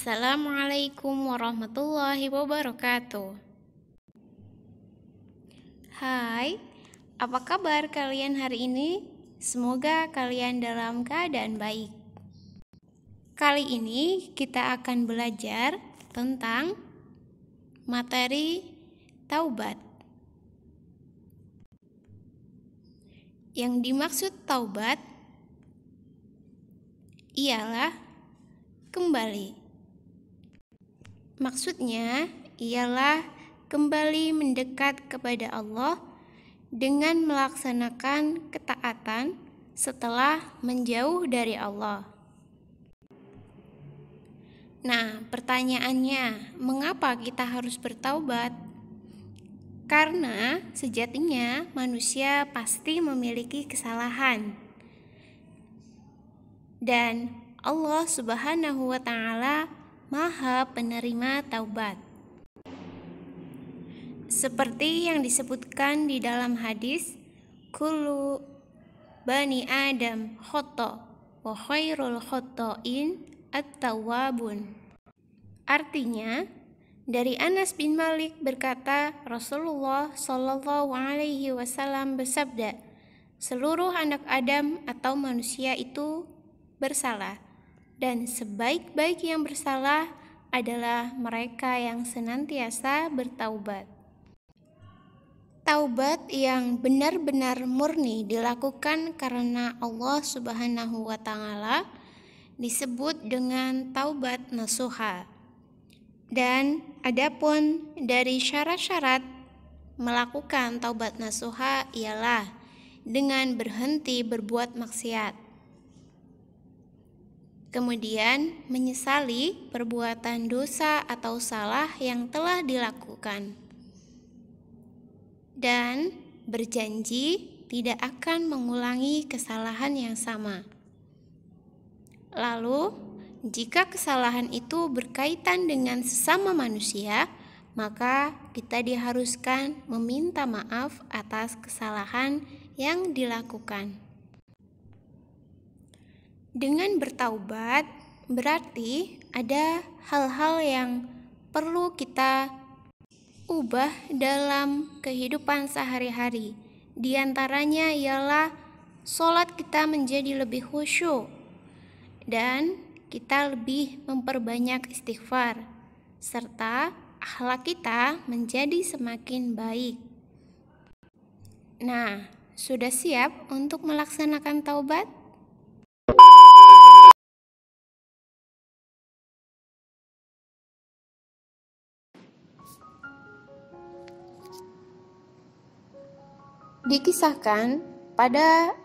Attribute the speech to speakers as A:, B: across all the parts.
A: Assalamualaikum warahmatullahi wabarakatuh. Hai, apa kabar kalian hari ini? Semoga kalian dalam keadaan baik. Kali ini kita akan belajar tentang materi taubat. Yang dimaksud taubat ialah kembali. Maksudnya ialah kembali mendekat kepada Allah dengan melaksanakan ketaatan setelah menjauh dari Allah. Nah, pertanyaannya, mengapa kita harus bertaubat? Karena sejatinya manusia pasti memiliki kesalahan. Dan Allah Subhanahu wa Ta'ala Maha penerima taubat. Seperti yang disebutkan di dalam hadis, kullu bani Adam khata wa khairul khata'in at-tawwabun. Artinya, dari Anas bin Malik berkata, Rasulullah Shallallahu alaihi wasallam bersabda, seluruh anak Adam atau manusia itu bersalah, dan sebaik-baik yang bersalah adalah mereka yang senantiasa bertaubat. Taubat yang benar-benar murni dilakukan karena Allah Subhanahu wa Ta'ala disebut dengan taubat nasuha. Dan adapun dari syarat-syarat melakukan taubat nasuha ialah dengan berhenti berbuat maksiat. Kemudian menyesali perbuatan dosa atau salah yang telah dilakukan. Dan berjanji tidak akan mengulangi kesalahan yang sama. Lalu, jika kesalahan itu berkaitan dengan sesama manusia, maka kita diharuskan meminta maaf atas kesalahan yang dilakukan. Dengan bertaubat, berarti ada hal-hal yang perlu kita ubah dalam kehidupan sehari-hari. Di antaranya ialah sholat kita menjadi lebih khusyuk dan kita lebih memperbanyak istighfar, serta akhlak kita menjadi semakin baik. Nah, sudah siap untuk melaksanakan taubat? Dikisahkan pada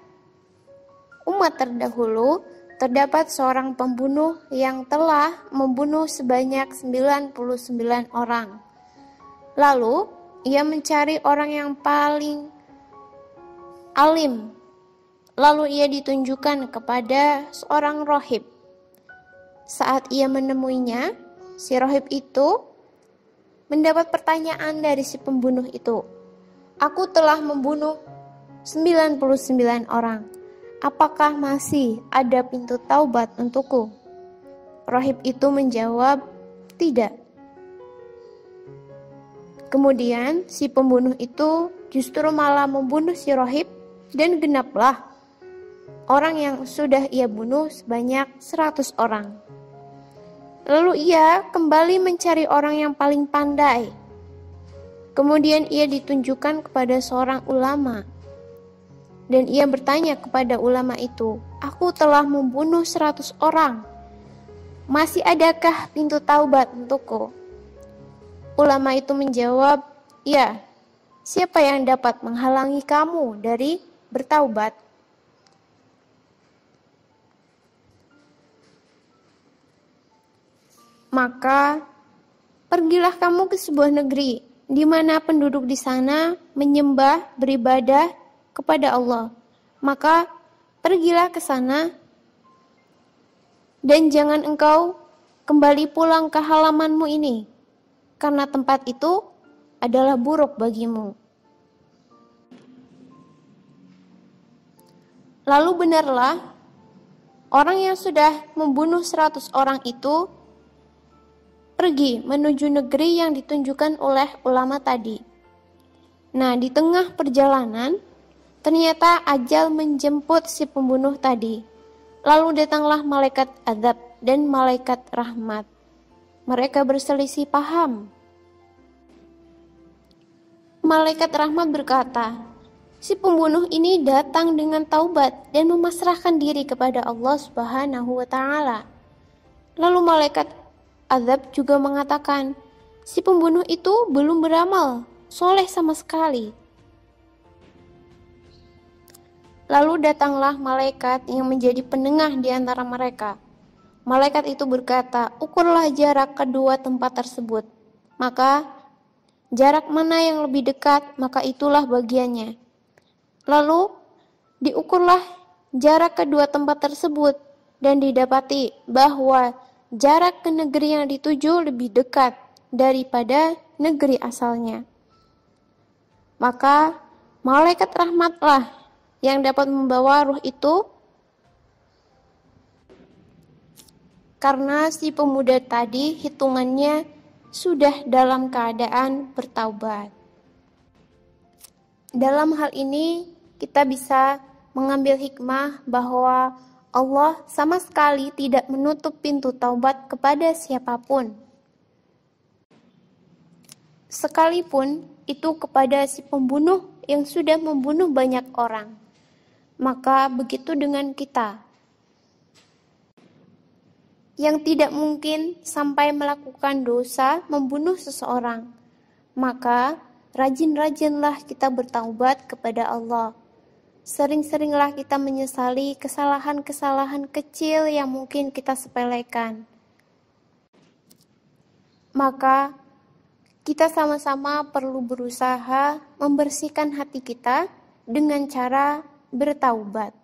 A: umat terdahulu terdapat seorang pembunuh yang telah membunuh sebanyak 99 orang. Lalu ia mencari orang yang paling alim. Lalu ia ditunjukkan kepada seorang rohib. Saat ia menemuinya, si rohib itu mendapat pertanyaan dari si pembunuh itu. Aku telah membunuh 99 orang. Apakah masih ada pintu taubat untukku? Rohib itu menjawab, tidak. Kemudian si pembunuh itu justru malah membunuh si rohib dan genaplah orang yang sudah ia bunuh sebanyak 100 orang. Lalu ia kembali mencari orang yang paling pandai. Kemudian ia ditunjukkan kepada seorang ulama. Dan ia bertanya kepada ulama itu, aku telah membunuh 100 orang. Masih adakah pintu taubat untukku? Ulama itu menjawab, ya, siapa yang dapat menghalangi kamu dari bertaubat? Maka pergilah kamu ke sebuah negeri di mana penduduk di sana menyembah, beribadah kepada Allah. Maka pergilah ke sana dan jangan engkau kembali pulang ke halamanmu ini, karena tempat itu adalah buruk bagimu. Lalu benarlah orang yang sudah membunuh 100 orang itu pergi menuju negeri yang ditunjukkan oleh ulama tadi. Nah, di tengah perjalanan, ternyata ajal menjemput si pembunuh tadi. Lalu datanglah malaikat azab dan malaikat rahmat. Mereka berselisih paham. Malaikat rahmat berkata, si pembunuh ini datang dengan taubat dan memasrahkan diri kepada Allah Subhanahu wa Ta'ala. Lalu malaikat azab juga mengatakan, si pembunuh itu belum beramal soleh sama sekali. Lalu datanglah malaikat yang menjadi penengah di antara mereka. Malaikat itu berkata, ukurlah jarak kedua tempat tersebut. Maka jarak mana yang lebih dekat, maka itulah bagiannya. Lalu diukurlah jarak kedua tempat tersebut dan didapati bahwa jarak ke negeri yang dituju lebih dekat daripada negeri asalnya. Maka malaikat rahmatlah yang dapat membawa ruh itu, karena si pemuda tadi hitungannya sudah dalam keadaan bertaubat. Dalam hal ini kita bisa mengambil hikmah bahwa Allah sama sekali tidak menutup pintu taubat kepada siapapun, sekalipun itu kepada si pembunuh yang sudah membunuh banyak orang. Maka begitu dengan kita yang tidak mungkin sampai melakukan dosa membunuh seseorang. Maka rajin-rajinlah kita bertaubat kepada Allah. Sering-seringlah kita menyesali kesalahan-kesalahan kecil yang mungkin kita sepelekan. Maka kita sama-sama perlu berusaha membersihkan hati kita dengan cara bertaubat.